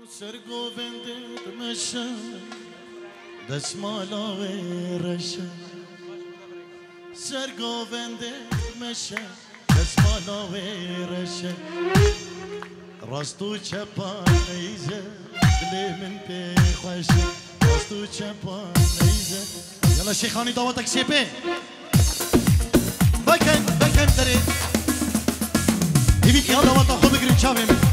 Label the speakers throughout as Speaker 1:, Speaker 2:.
Speaker 1: سرگوبند مشه دستمالا و رشه سرگوبند مشه دستمالا و رشه راستو چپا نیزه دلی من پی خوشه راستو چپا نیزه یلا شیخانی دعوتک سیپه بکن داری هیوید یا دعوتا خود بگیرین چاوه من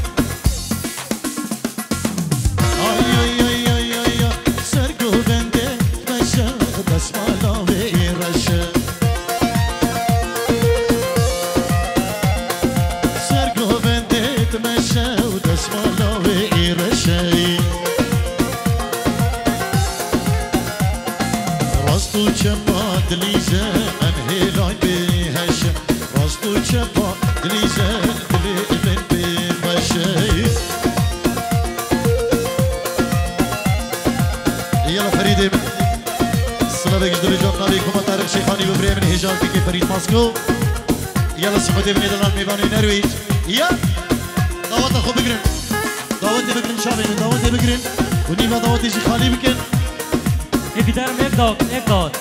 Speaker 1: سرگوبنده مشه دستمالا و رشه سرگوبنده مشه دستمالا و رشه راستو چپا دلیزه انهیلای بهشه راستو چپا دلیزه دلی من بهشه يلا فريد الصلاة بقدر جاب عليكم طارق شيخاني وبريم من هجان بيكي فريد ماسكو يلا سمعتي من نيدرلاند ميباني نرويج يا دعوات اخو بقرن دعوات بقرن شابين دعوات بقرن ونيما دعوات شيخاني بكن
Speaker 2: ابتدار ابداد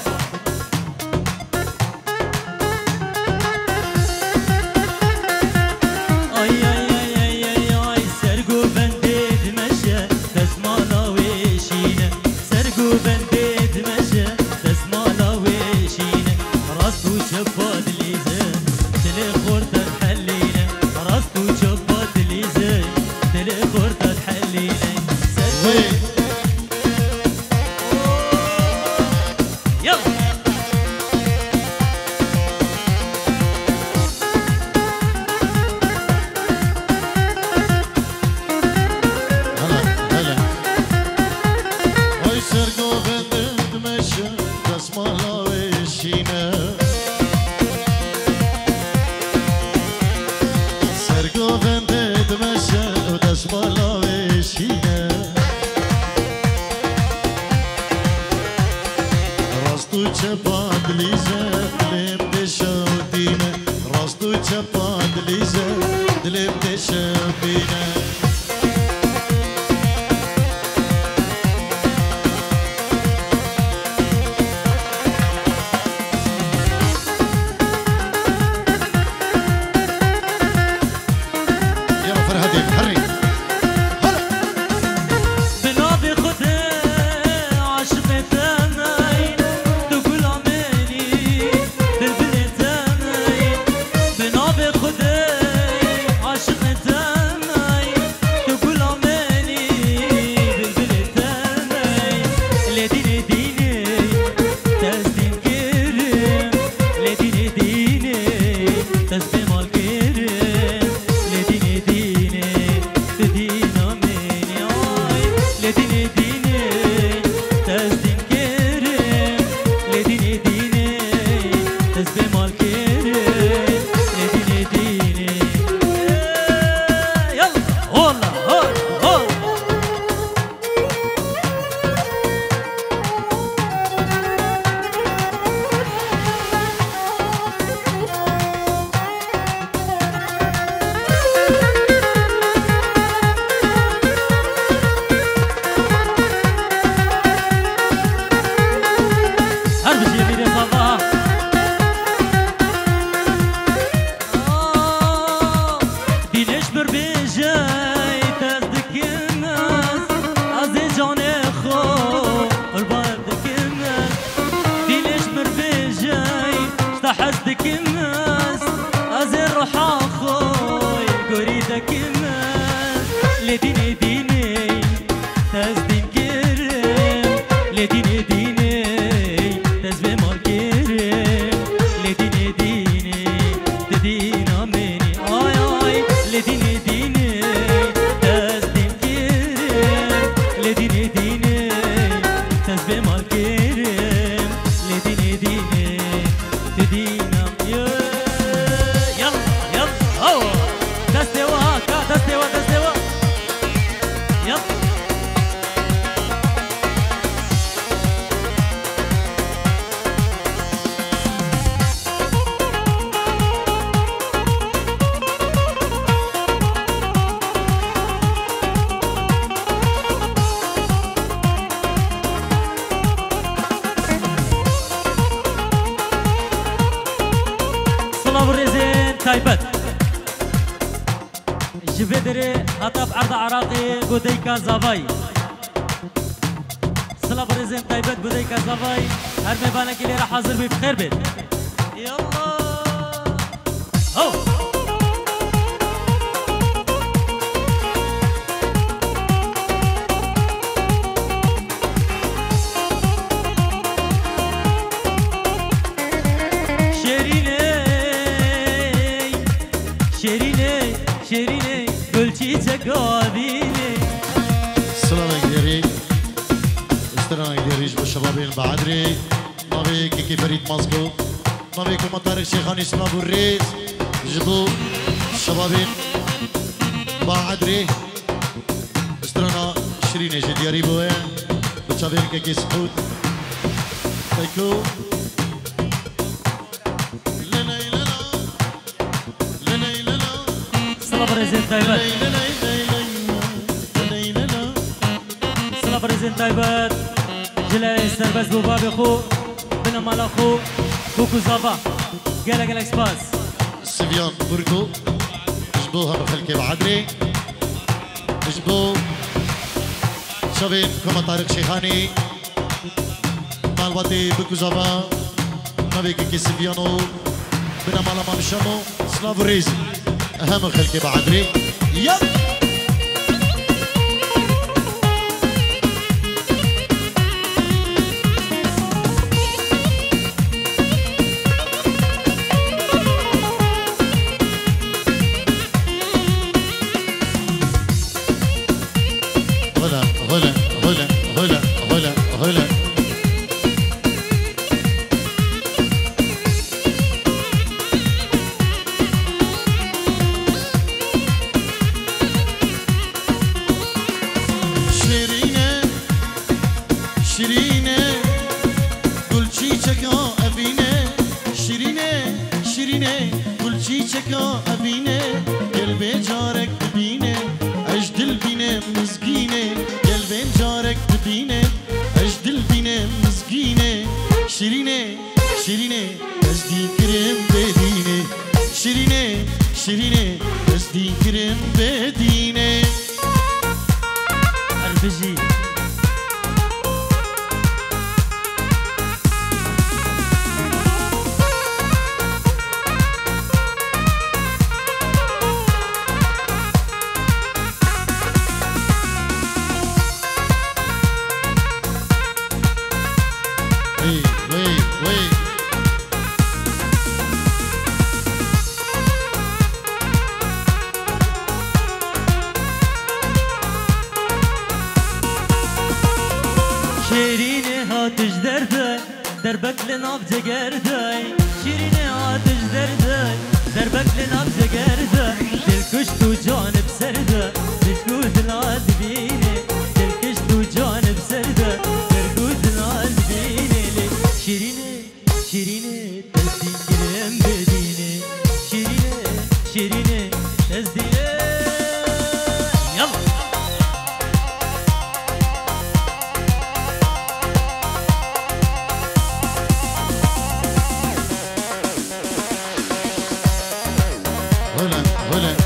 Speaker 3: تو گلامنی
Speaker 2: تايبت جبدري هطب عرض عراقي بوديكا زافاي صلا بريزن تايبت بوديكا زافاي هر ميبانك اللي راح حاضر بيه بخير بيت يلا هو شيريني قلتي تقابيني
Speaker 1: السلام عليكم استران ديريج بالشبابين بعدري نبي كيكي فريد ماسكو نبي كما طارق شيخاني اسمه ابو الريس جبو الشبابين بعدري استران شيريني جدياري بوين بتشابين كيكي سعود تايكو
Speaker 2: بريزين تايبات صلا بريزين تايبات جلاي سربس بو بابي خو بنا مال اخو كوكو زافا قالك سباس
Speaker 1: سفيان بوركو جبوها بخلكي بعدري جبو شبين كما طارق شيخاني مالواتي بوكو زافا نبي كيكي سفيانو بنا مالا مامشامو سلافو ريزي أهم خلقي بعدري يلا هلا هلا هلا هلا هلا هلا شيريني بس دي كريم بديني
Speaker 2: اربجي شيريني هاتش درداي دربك لنبض جرداي شيريني هاتش درداي دربك لنبض جرداي دلكشت وجانب سردا دلكود العذبيني دلكشت وجانب سردا دلكود العذبيني شيريني شيريني تزدي كلام بديني شيريني شيريني تزدي يلا
Speaker 1: هلا هلا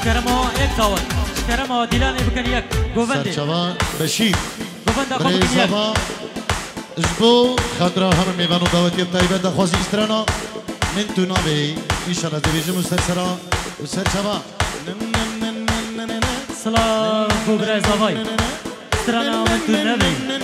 Speaker 2: شكرما یک داوت شكرما دیلان بکن یک گوونده
Speaker 1: سرچوان بشیر
Speaker 2: گوونده خوب بکن یک
Speaker 1: بريزابا جبو خاطرة هم ميوانو دعوتي بتايبة دخوازي استرانا من تونابي إن شاء الله دبيجم وسرسرا وسرچوا
Speaker 2: سلام بو بريزاباي استرانا من تونابي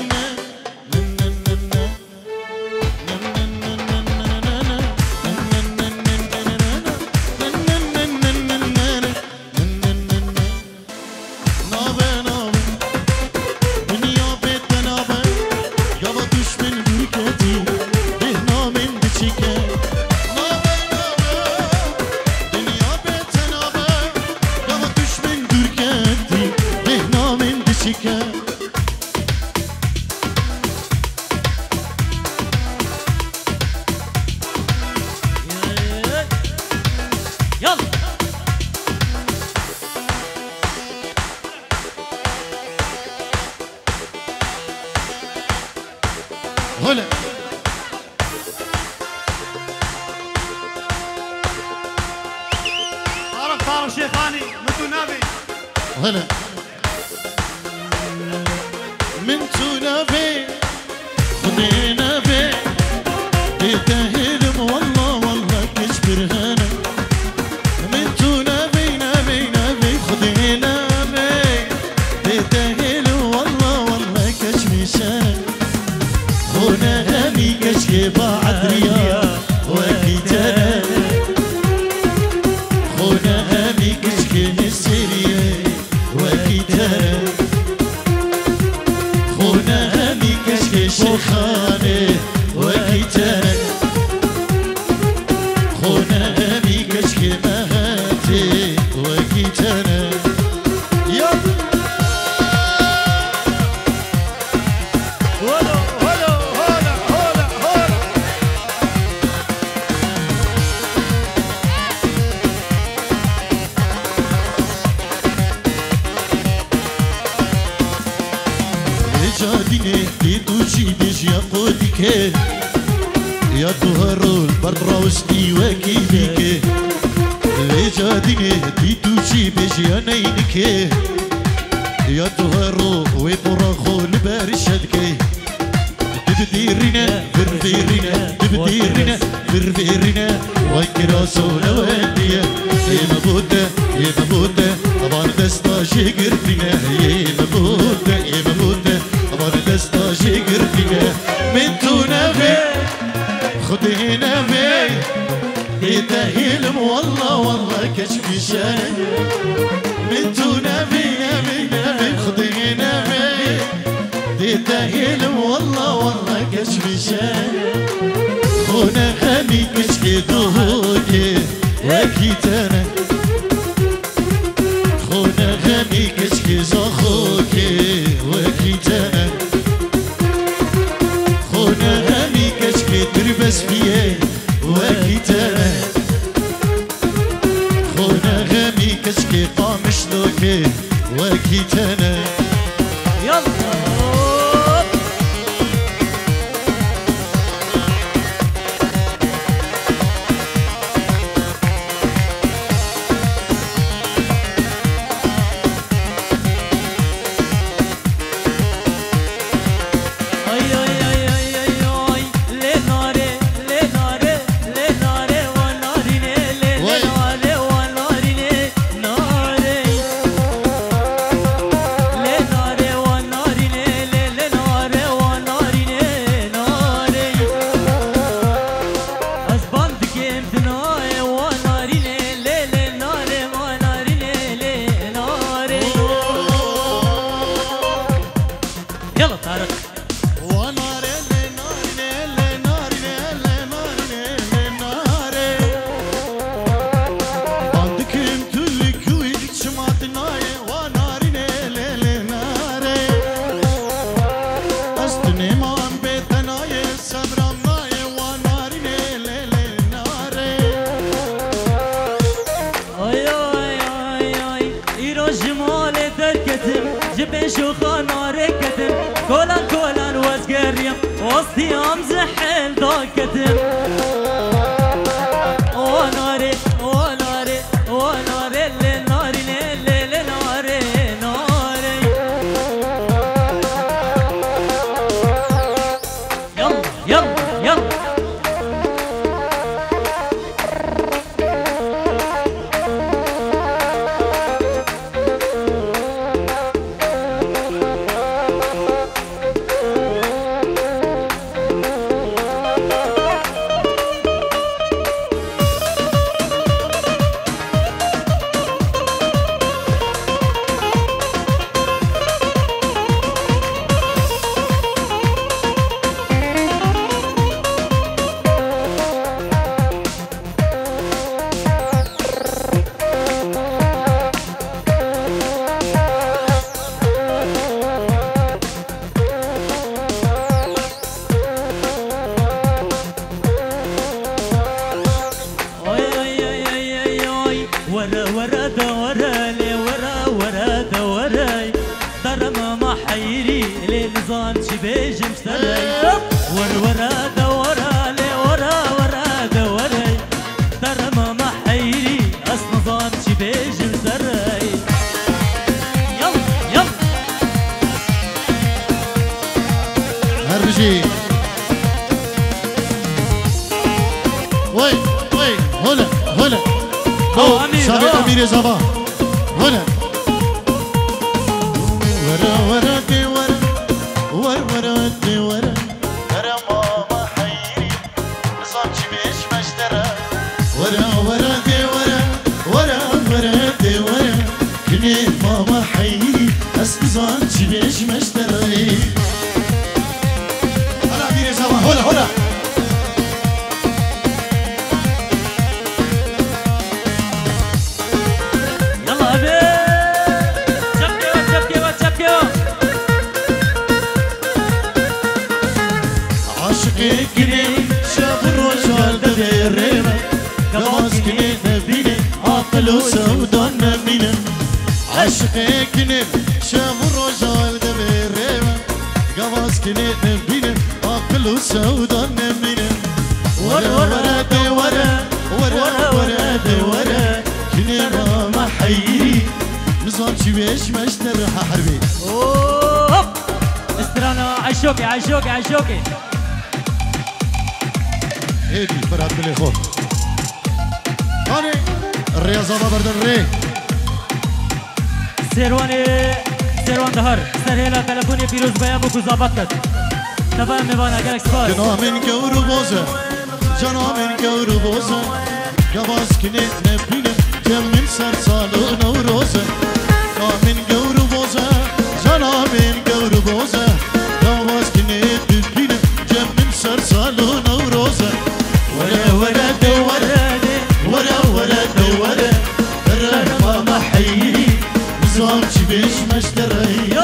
Speaker 1: هلا
Speaker 3: طارق شيخاني متنابي
Speaker 1: هلا من تونابي خدينا بي يتهلم والله والله كشبر هنا من تونابي نابي نابي خدينا بي يتهلم والله والله كشمشان هنا همي كشكي بعد رياض وكتاب هنا همي كشكي نسيري وكتاب هنا همي كشكي شيخاني وكتاب هنا همي كشكي مهاتي وكتاب يا ظهر البراوسني وكيفيك لجاديني تيتوشي بيجي نينك يا ظهر وبراخو البارشدك تبديرنا فرفيرنا تبديرنا فرفيرنا وكراسو لوالدية يا مبودة يا مبودة أبان دستا شقرتنا يا مبودة يا مبودة أبان دستا شقرتنا من تونابي خدينا بي يتهيلم والله والله كشفي شان من تونابي نابي نابي خدينا بي يتهيلم والله والله كشفي شان خونا خمي كشكي دوكي وكيتانا خونا خمي كشكي زخوكي وكيتانا خونا همي كشكي تربس فيه وكيتانا خونا همي كشكي قامش دوكي وكيتانا
Speaker 2: يلا كولان وزقريم وسطيام زحل ضاكتم وناري وناري وناري للناري محيري ليه نظام شبيج مشتري ورا دورا لي ورا دوري ترى ما محيري أصل نظام شبيج مشتري يلا
Speaker 1: هرجي وي هلا شابي أمير زبا هنا ورا دي ورا دي ورا ترى ماما حيري نظام شبيش مشترى ورا دي ورا دي ورا كني ماما حيري أس نظام شبيش مشترى هلا أمير زبا هلا كني شاف الرجال دبيرينا قواس كني نبينا عقل وسودان نبينا عشقي كني شاف الرجال دبيرينا قواس كني نبينا عقل وسودان نبينا ورا دي ورا دي ورا كني ماما حيري نظام شبيش مشترى حربي
Speaker 2: استرانا عشوقي
Speaker 1: هيدي فرحت بلي خوف هاني الرياضة برد الري
Speaker 2: سيروان دهر سرهلا تلفوني فيروز بيا بوكو زابطت تفاهم مبانا جالك سباس
Speaker 1: جنا من كورو بوزة قواس كنت نبينا كم من سرسالو نوروزة جنا من كورو بوزة قواس كنت نبينا كم من سرسالو نوروزة ورا دورة ترى ماما حيري نظام شبيش مشتري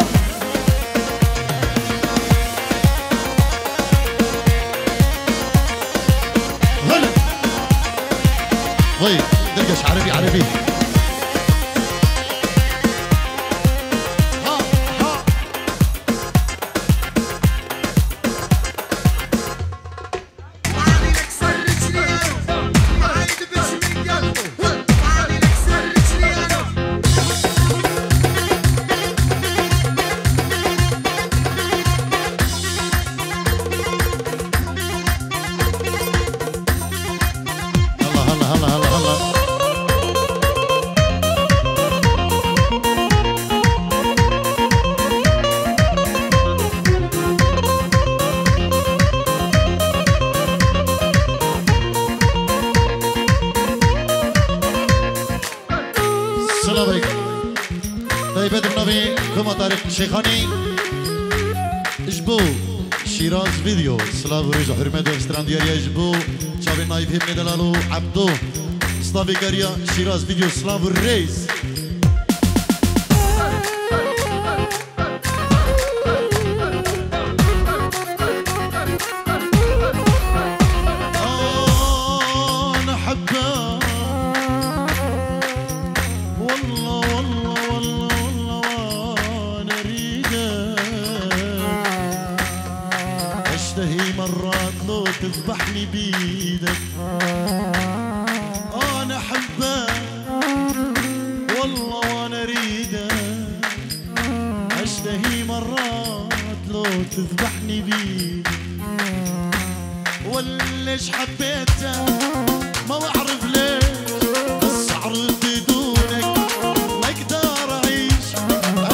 Speaker 1: هلا وي درقش عربي السلام عليكم طيب بدر نبي كما طارق شيخاني اجبو شيراز فيديو سلاف وريزو حرمت اكستران دياريا اجبو شابي نايف هم دلالو عبدو سلافي كاريا شيراز فيديو سلاف الريز انا حبه مرات لو تذبحني بيدك انا حبك والله وانا اريدك اشتهي مرات لو تذبحني بيدك وليش حبيتك ما بعرف ليش بس عرفت دونك ما اقدر اعيش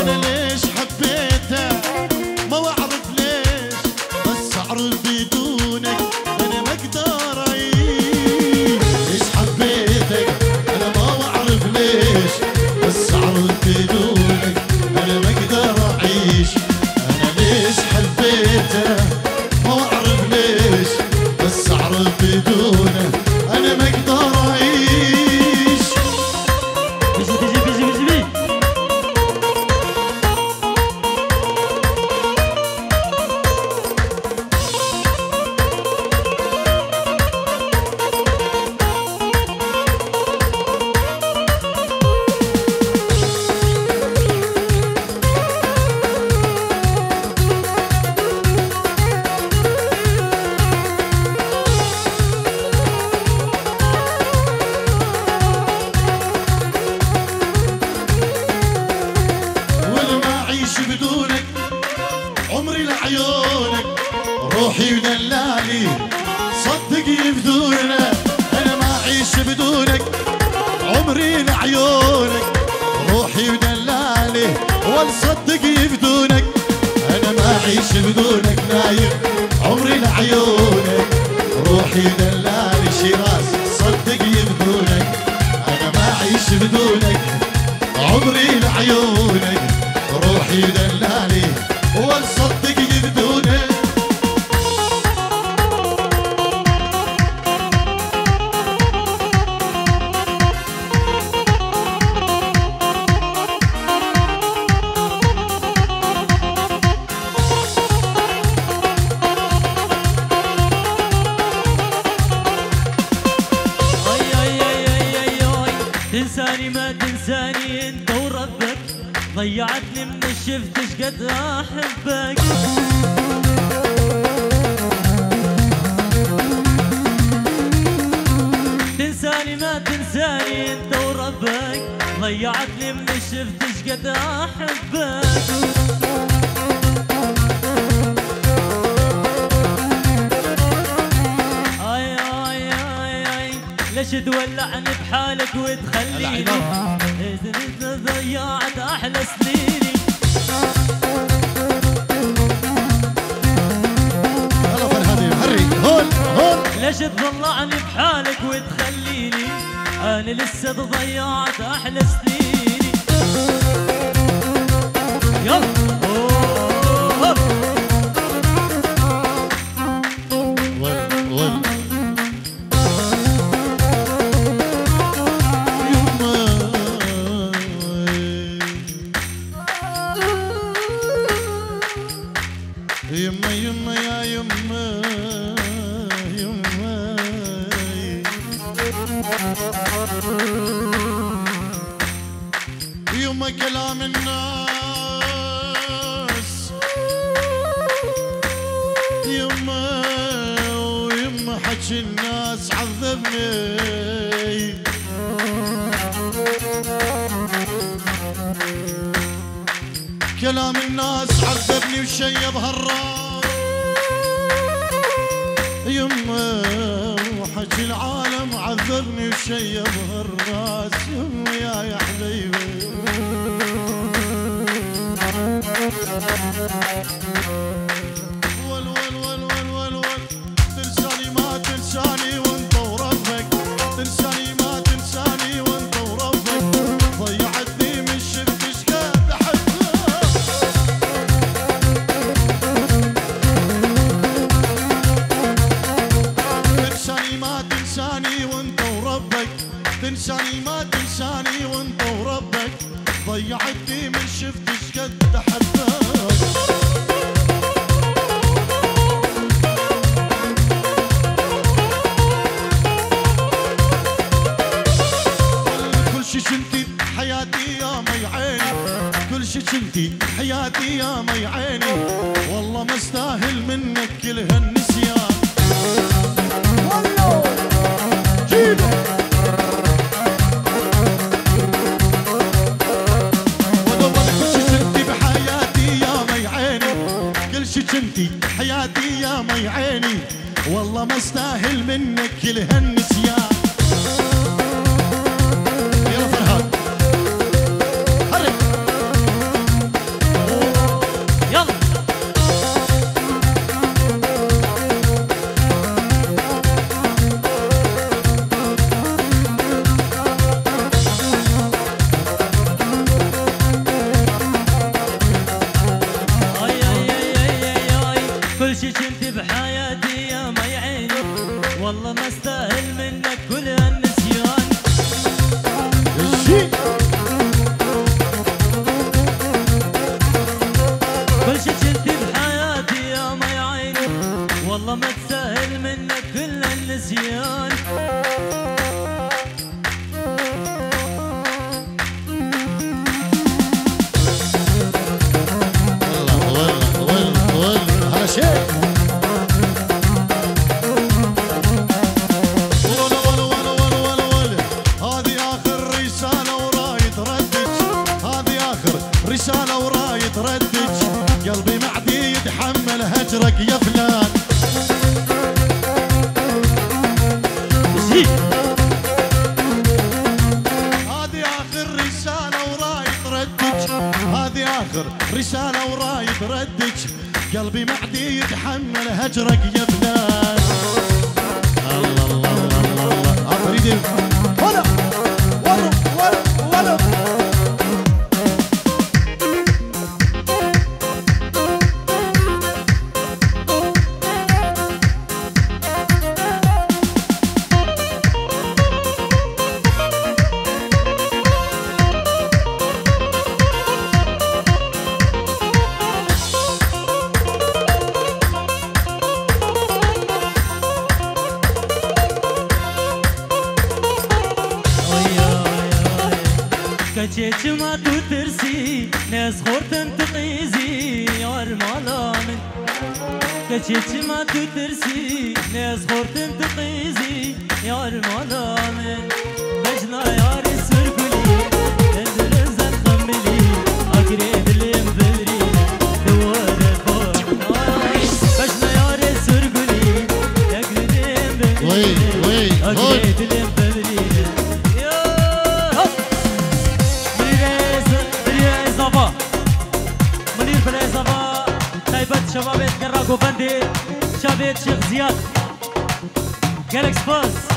Speaker 1: انا ليش حبيتك ما بعرف ليش بس عرفت بدونك انا ما اقدر اعيش ليش حبيتك انا ما بعرف ليش بس عرفت بدونك انا ما اقدر اعيش انا ليش حبيتك ما بعرف ليش بس عرفت بدونك انا ما اقدر اعيش أعيش بدونك عمري لعيونك روحي ودلالي صدقني بدونك أنا ما أعيش بدونك عمري لعيونك روحي ودلالي والصدقني بدونك أنا ما أعيش بدونك نايم عمري لعيونك روحي ودلالي شيراز صدقني بدونك أنا ما أعيش بدونك عمري لعيونك روحي ودلالي والصدقني بدونك
Speaker 2: تنساني ما تنساني انت وربك ضيعتني من الشفتش قد احبك تنساني ما تنساني انت وربك ضيعتني من الشفتش قد احبك ليش تولعني بحالك وتخليني ضيعت احلى سنيني
Speaker 1: يلا فرهادي هري هون هون
Speaker 2: ليش تطلعني بحالك وتخليني انا لسه ضيعت احلى سنيني يلا
Speaker 1: يما يما يا يما يما يما كلام الناس يما ويما حكي الناس عذبني كلام الناس عذبني وشيب هالراس يما وحكي العالم عذبني وشيب هالراس يما يا حبيبي ول ول ول ول ول ول تنساني ما تنساني وانت وربك تنساني ما تنساني وانت وربك ضيعتني من شفتش قد احبك تنساني ما تنساني وانت وربك تنساني ما تنساني وانت وربك ضيعتني من شفتش قد احبك كل شي شلتي حياتي يا مي عيني كل شي شلتي حياتي يا مي عيني والله ما استاهل منك كل هالنسيان والله جيبه انتي حياتي يا مي عيني والله ما استاهل منك كل هالنسيان يلا فرهاد هرب
Speaker 2: يلا كل شي كنت بحياتي يا مي عيني والله ما استاهل منك
Speaker 1: ورايد ردك قلبي معدي يتحمل هجرك يا فلان هذه آخر رسالة ورايد ردك هذه آخر رسالة ورايد ردك قلبي معدي يتحمل هجرك يا فلان الله الله الله الله أفريدي ولا ولا ولا ولا
Speaker 2: كجيت ما ترسي ناس خورتن تقيزي يا المالامن كجيت ما ترسي ناس خورتن تقيزي يا المالامن بجنا يا رسرقلي اندرز الخملي اقريد المبري دوار فور بجنا يا رسرقلي اقريد المبري اقريد المبري شبابات قراقو بندي شبابات شيخ زياد جالكس باس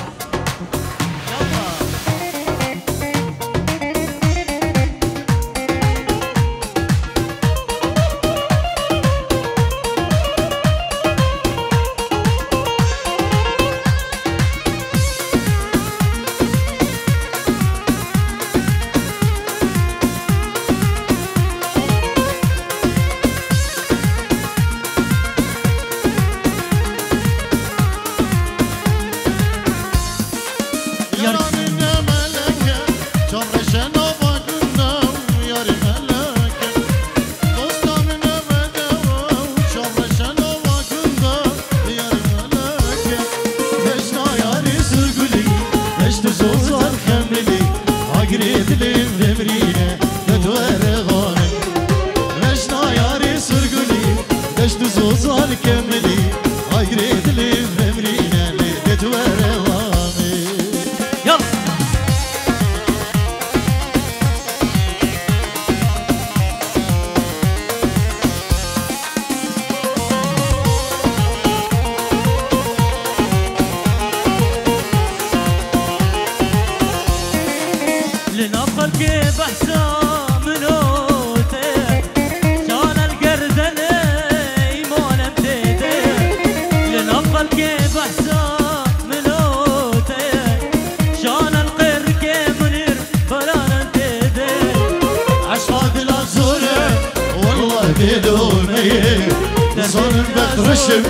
Speaker 1: صون بترشم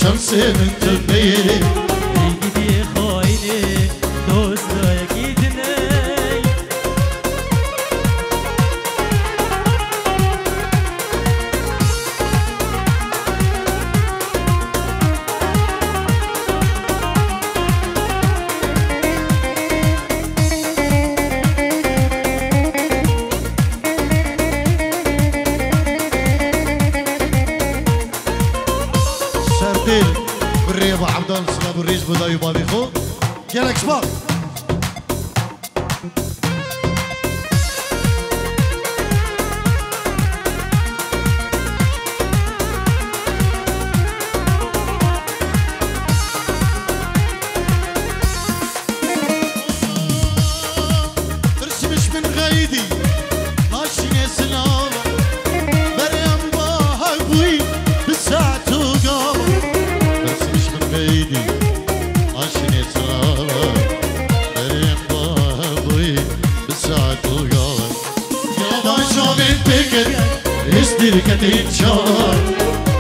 Speaker 1: شمسي من تبيني
Speaker 2: يجدي خويني دوست يجدني
Speaker 1: بالريبة عبدال سلاب الريش بدايو بابي خو جالكس باك ترسمش من غايدي ماشي سلامة بريم باها بوي بالساعة وقامة ترسمش من غايدي ماشي سلامة بريم باها بوي بالساعة وقامة يا شو بنتك استركت انشار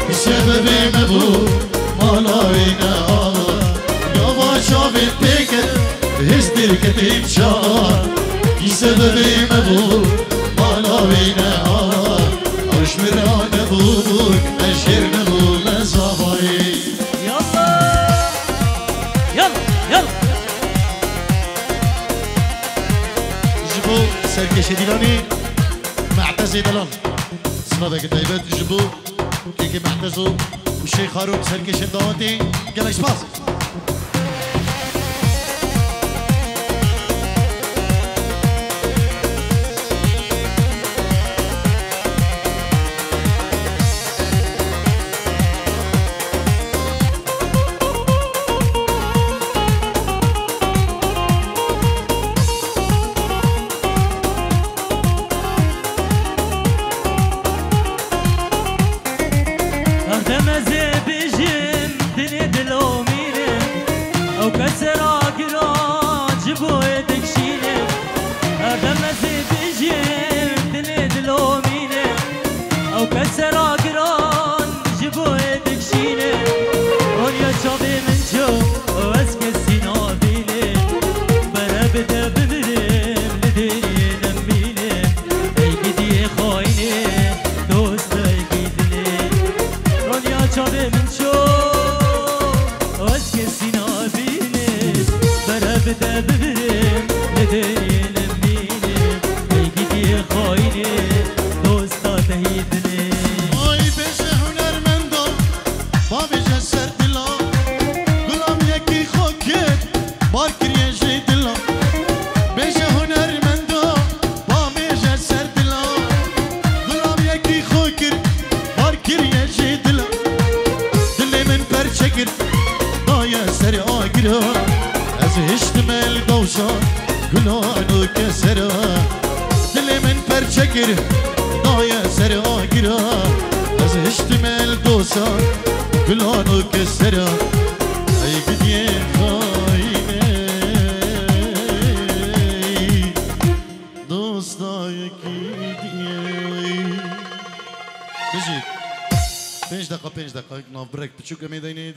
Speaker 1: بسبب مبو مالاوينا يا شو بنتك استركت انشار بسبب مبو مالاوينا عرش مران ابوك اشير نبو مزابي
Speaker 2: يلا يلا يلا
Speaker 1: جبو سركش ديلاني معتزي دلال صلابك طيبات جبو كيكي محتزو والشيخ هاروك سركش الدواتي قالك شباص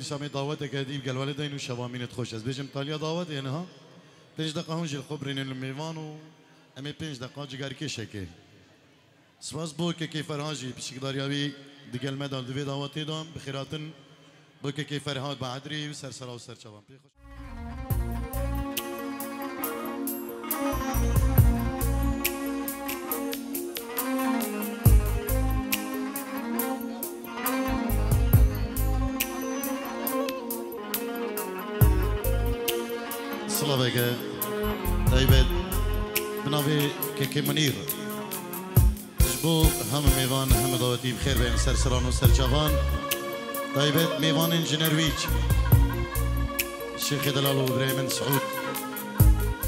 Speaker 1: سامي دعوتك هذه قال والدين وشوامين تخش از بيجم طاليا دعوت يعني ها 5 دقائق هونجي الخبرين الميوان و امي 5 دقائق جيgar كيشكي سواس بوك كيف فرهاجي بشك داريابي دقل مدال دوي دعوتي دام بخيراتن بوك كيف فرهاد بعدري وسرسرا وسرچوان صلابك طيبت بنافي كيكي منير جبو هم ميوان هم دعوتي بخير بين سرسران وسرچوان طيبت ميوان انجنرويج الشيخ دلالو ابراهيم سعود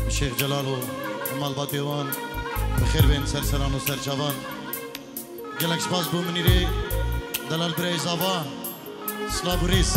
Speaker 1: الشيخ جلالو امال باتيوان بخير بين سرسران وسرچوان قالك سباس بو منيري دلال بري زافا سلابوريس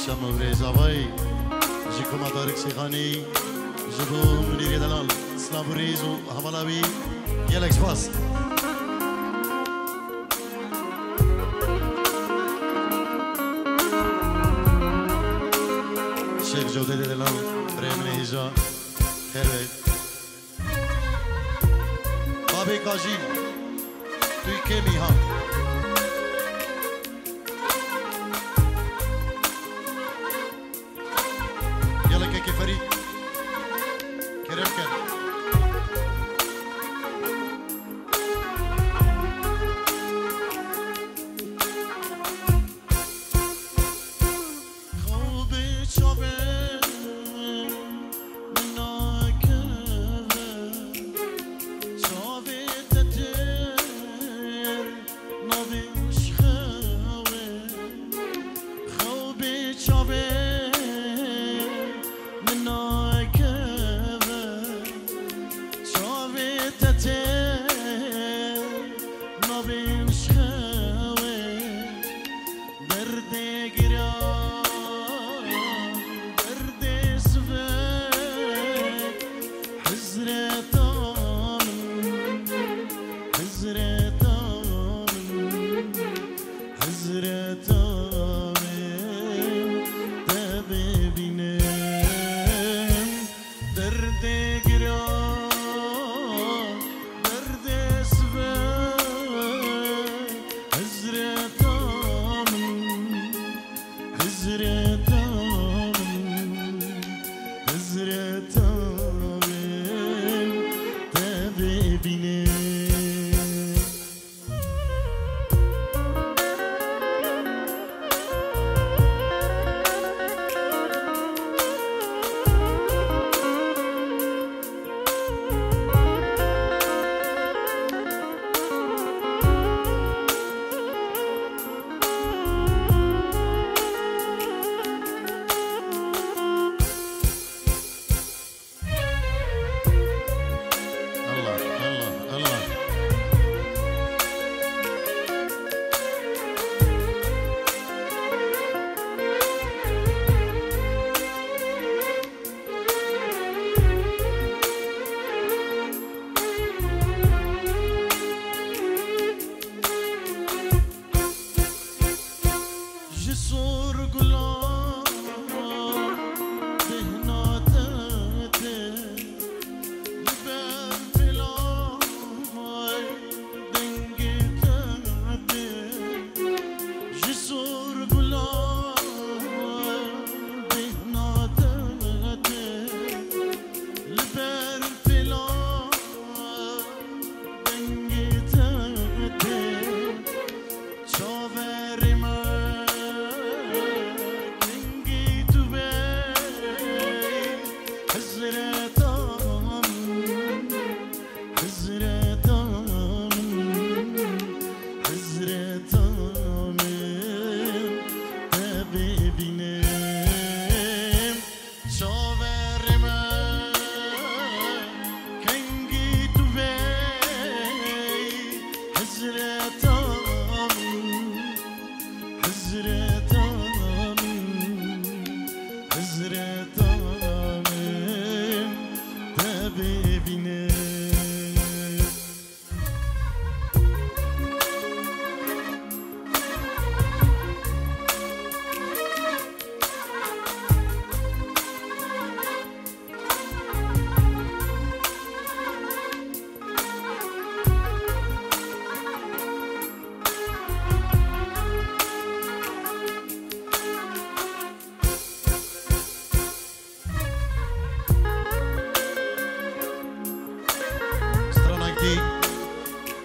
Speaker 1: شما بريزاوي جيكم دارك سيخاني جبو منير دلال سلام ريزو حوالابي يلكس باس شيخ جودة دلال بريمن هيجا خير بابي كاجين توي كيمي ها فريد كريم كان خوبي شوفي منك شوفي تتر نبي مش خوي خوبي شوفي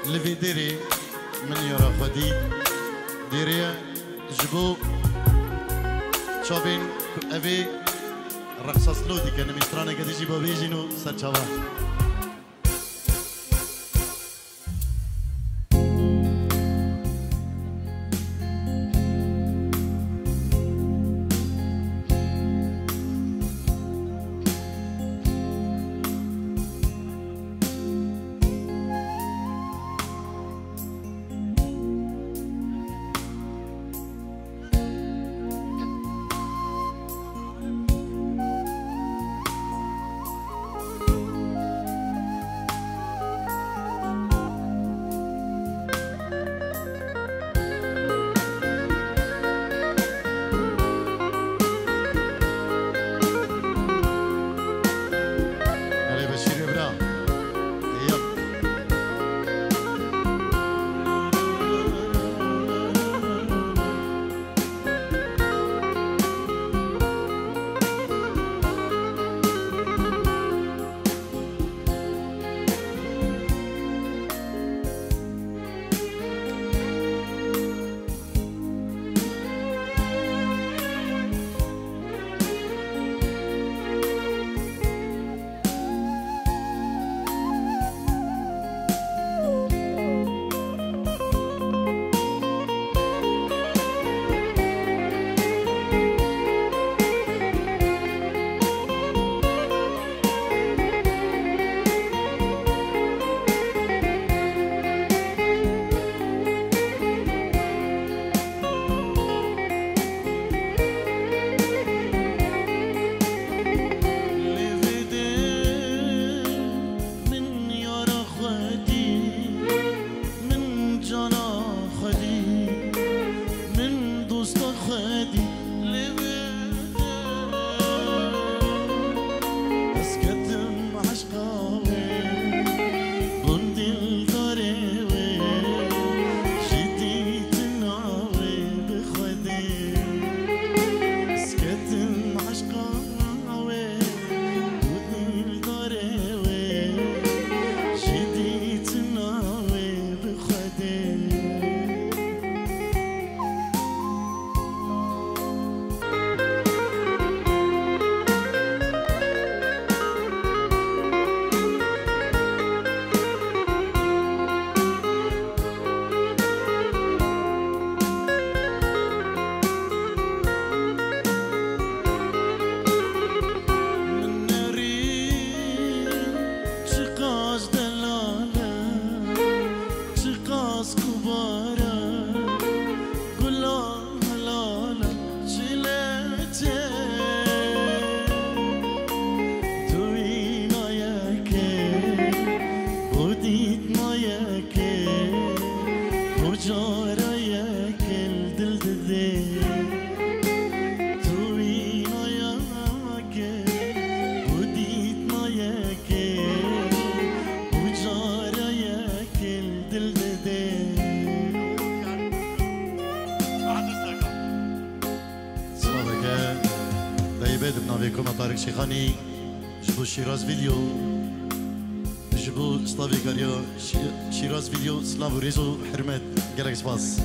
Speaker 1: لفي ديري من يرى خدي ديري جبو شوبين أبي الرقصة سلودي كان مسترانا قد يجيبوا بيجينو سرشابا بتايبات بنافيكم طارق شيخاني جبو شيراز فيديو جبو سلافي كاريو شيراز فيديو سلافو ريزو حرمات قالك سباس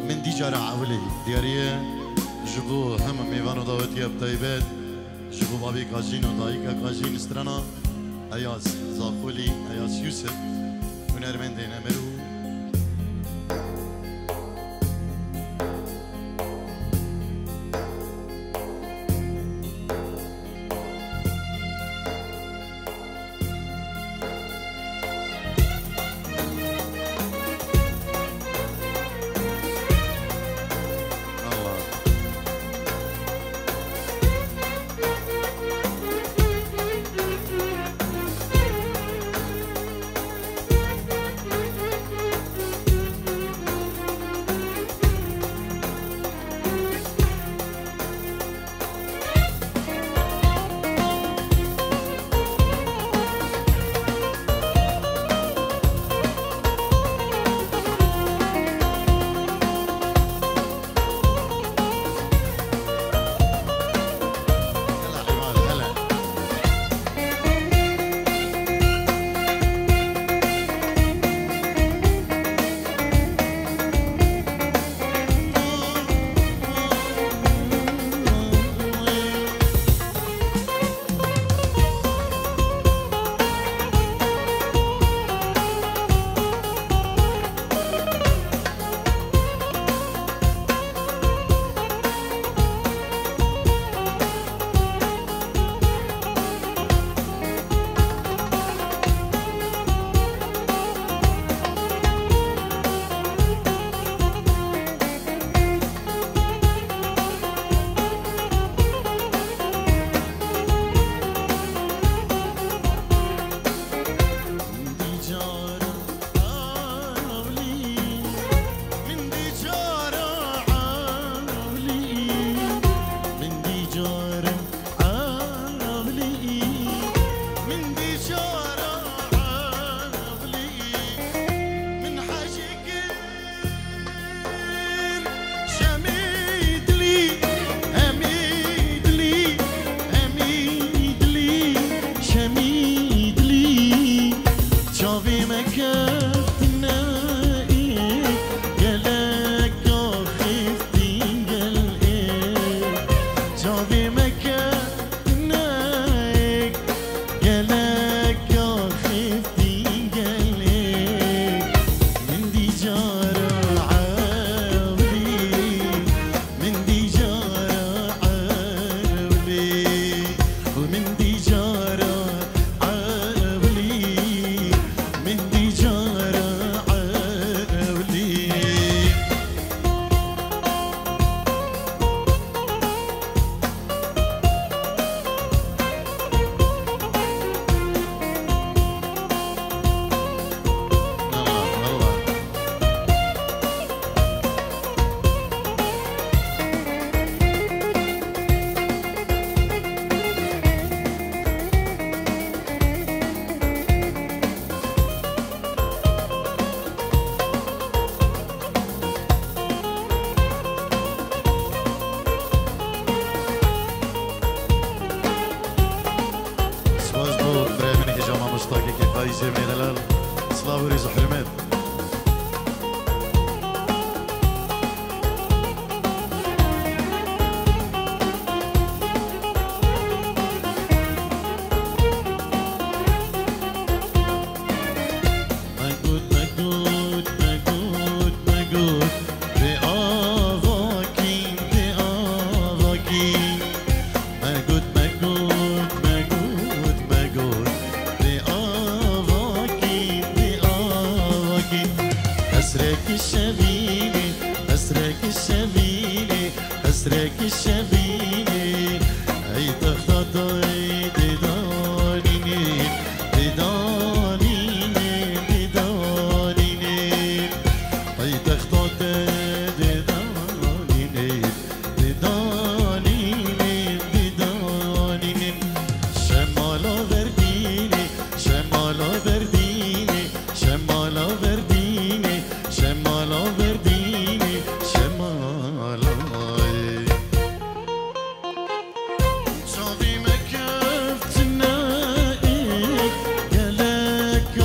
Speaker 1: من دي جارة عولي ديارية جبو هم ميوانو داوتيا بطيبات جبو بابي كاجين ودايكا كاجين استرانا اياس زاخولي اياس يوسف ونرمندين امرو حسرك الشبيني حسرك الشبيني أي تخطي تدانيني تدانيني تدانيني أي تخطي تدانيني تدانيني تدانيني شمالا برديني شمالا برديني شمالا برديني شمالا برديني شمالا شافي مكفت نائك قالك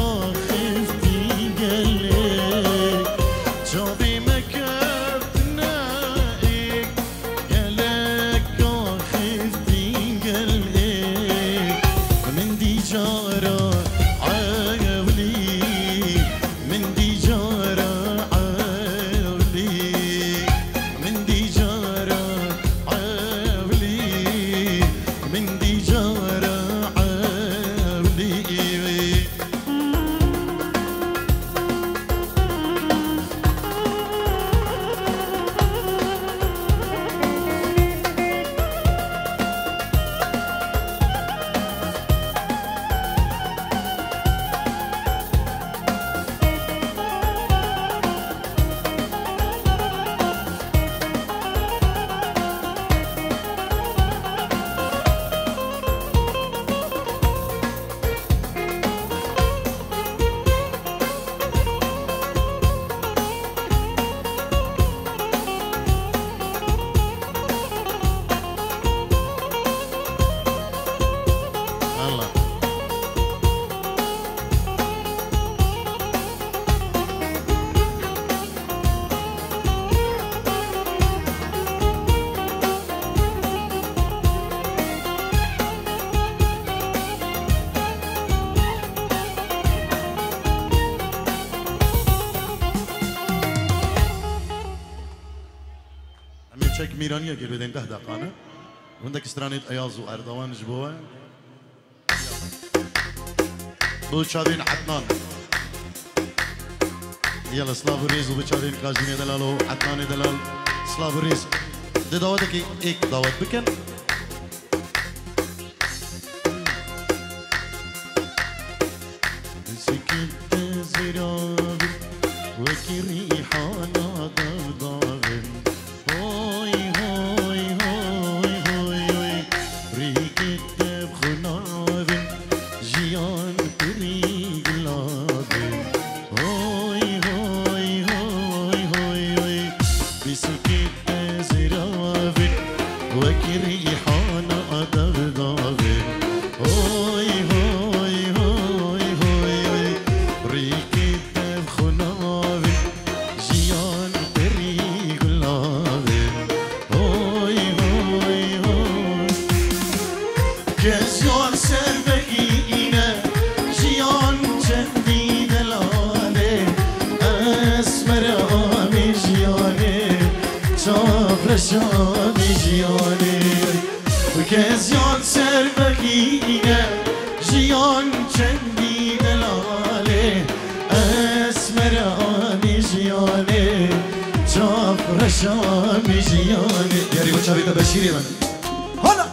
Speaker 1: خفتي قالك شافي مكفت نائك قالك خفتي قالك من دي جارة عاولي من دي جارة عاولي من دي جارة عاولي من دي جارة عاولي الله عمي تشك ميرانية قالوا بدين 10 دقائق وعندك استرانية أياز وأردوان جبوها بوشابين عدنان يلا سلاف الريز وبوشابين كاجين دلالو عدنان دلال سلاف الريز دي دعوتك إيك دعوت بكن سكت زراب وكريحانا ضبضاب هوي هوي هوي هوي هوي ريكت بخناب جيان طريق لابن هوي هوي هوي هوي هوي بسكت زراب وكريحانا ضبضاب هوي هوي هوي هوي هوي ريكت بخناب جيان طريق لابن هوي هوي هوي كزيان سربكينا جيان جندي دلاله اسمر آمي جيانه شافر شامي جيانه وكزيان سربكينا جيان جندي دلاله اسمر آمي جيانه شافر شامي جيانه يا ريت شافي تبشيري من هلا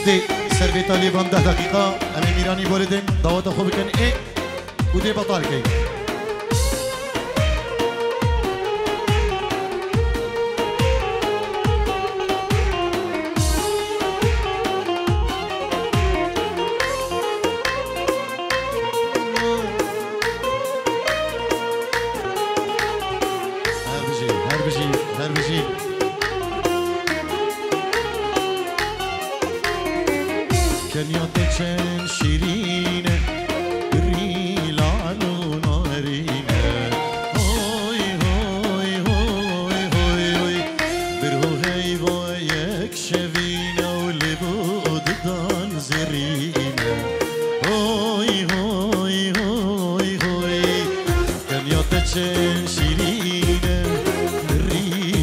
Speaker 1: دي سربيتا ليبان 10 دقيقة أمي ميراني بوردن دعوت أخو بكن إيه ودي بطال كي هربجي كنياتك شيرينه الريل على نارينه هوي هوي هوي هوي هوي برهو هيبايك شفينه واللي بود دان زرينه هوي هوي هوي هوي كنياتك شيرينه الريل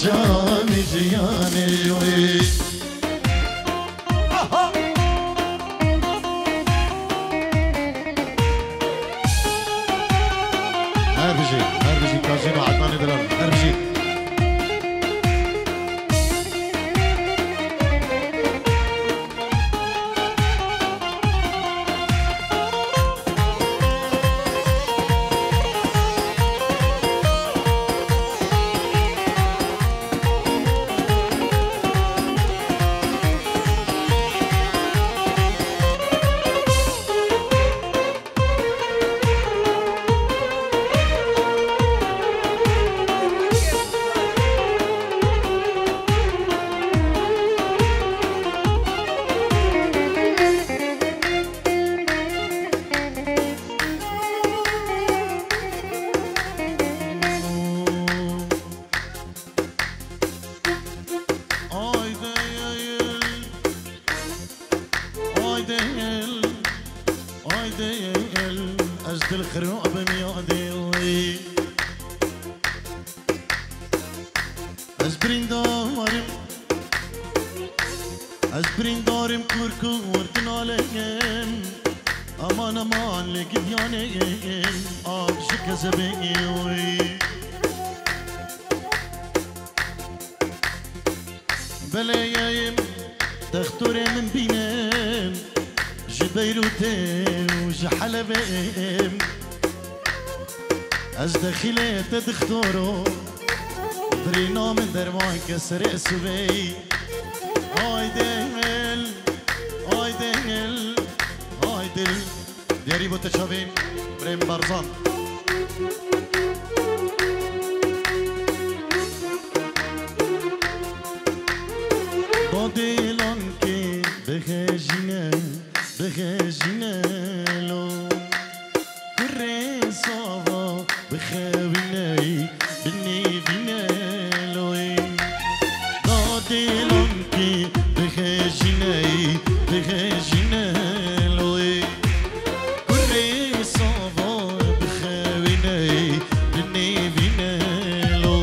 Speaker 1: جاني جياني وي هربجي كازينو عدنان دلال هربجي بلايم دختور من بينام جبيروتين وجحلبين از دخيلة تدختورو برينا من درمان كسر اسبي هاي دل هاي دل هاي دل دياري بوتشابين بريم برزان دلان که بخجینه لو کره ساوا بخوینه بنیوینه لوی دلان که بخجینه لوی کره ساوا بخوینه بنیوینه لو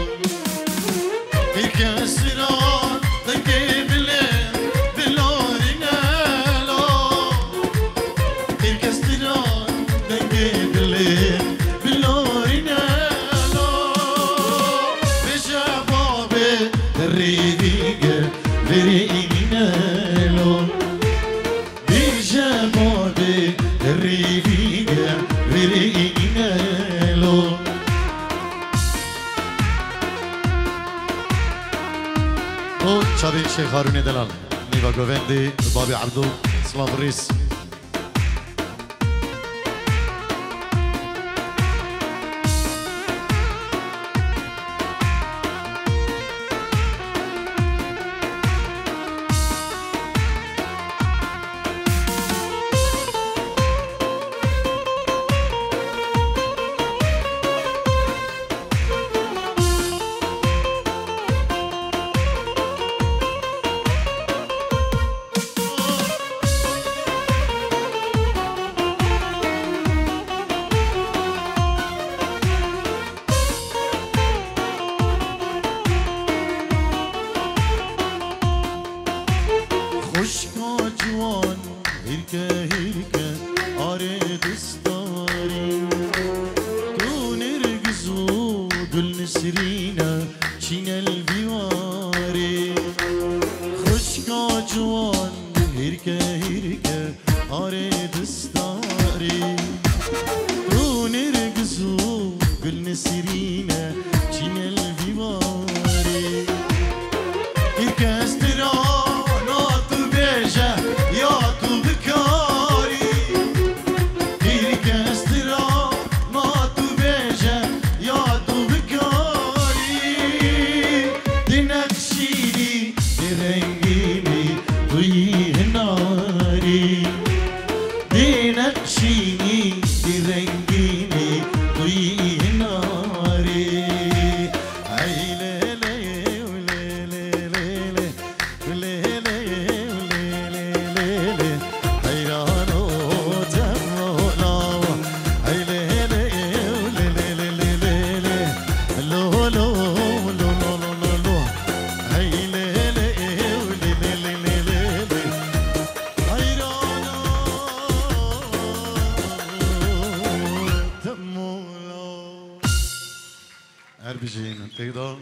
Speaker 1: کسران دکه شابين شيخ هارون دلال نيفا جوفندي بابي عبدو سلام الريس نقشيني برنجيني ويناري بجين تيدا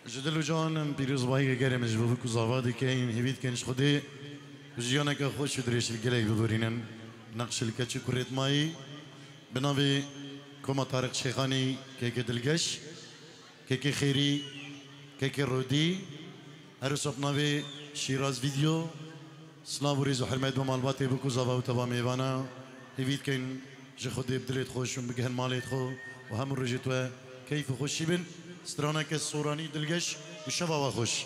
Speaker 1: جدلو جان بيروز بايغ گرم جبو کو زوادی کین هیوید کنش خودی جیانا که خوش درش الگلی بدورینن نقش الکچی کرید مایی بنابه کما طارق شیخانی که دلگش که خیری که رودی هر صبح شیراز ویدیو سلام و ریز و حرمت و مالباتی بکو زوا و تبا میوانا هیوید کن جه خودی بدلید خوش و بگهن مالیت خو و همون رجیت و کیف خوشی بن سترانا که سورانی دلگش و شبا و خوش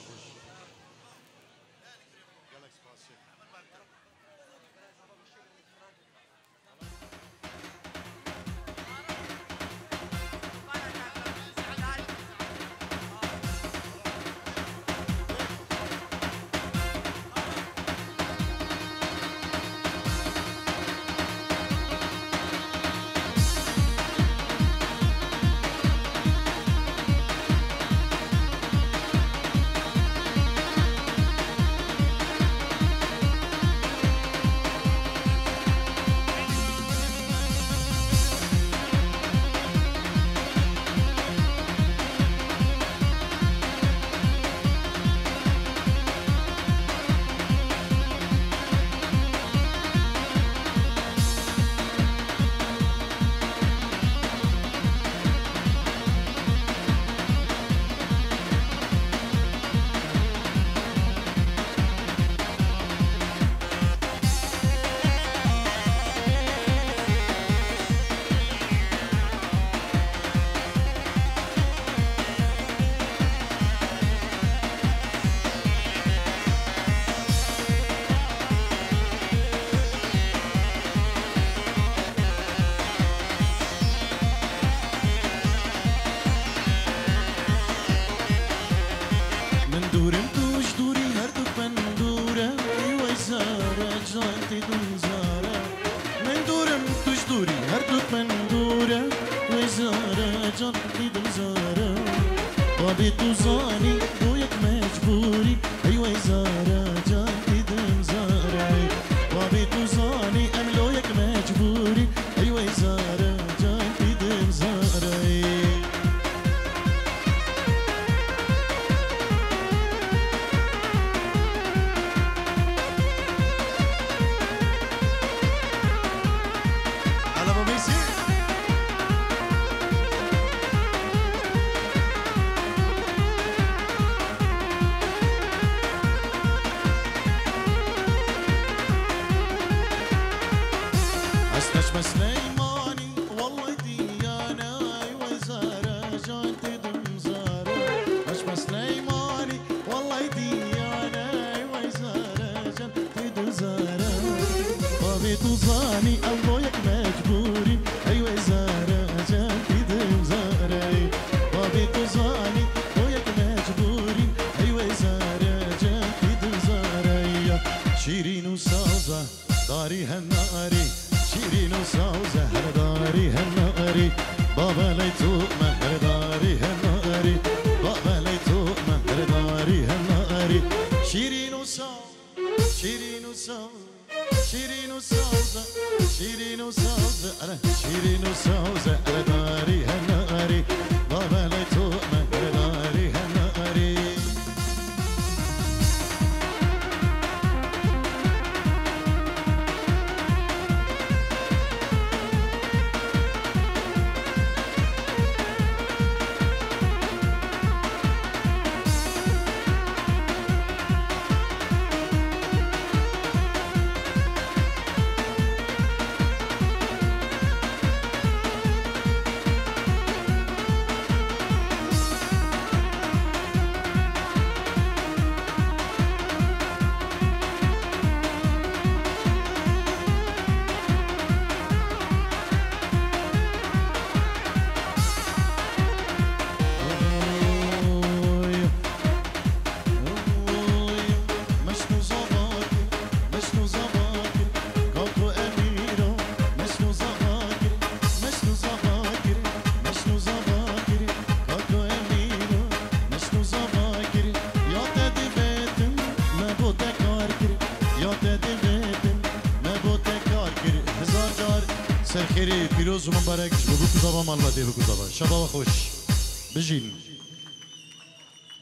Speaker 1: خيري فيروز ومبارك بوكو زبا مال بدي بوكو زبا شباب خوش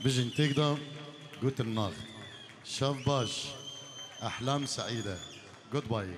Speaker 1: بجين تقدم قلت الناخ شاف باش احلام سعيده جود باي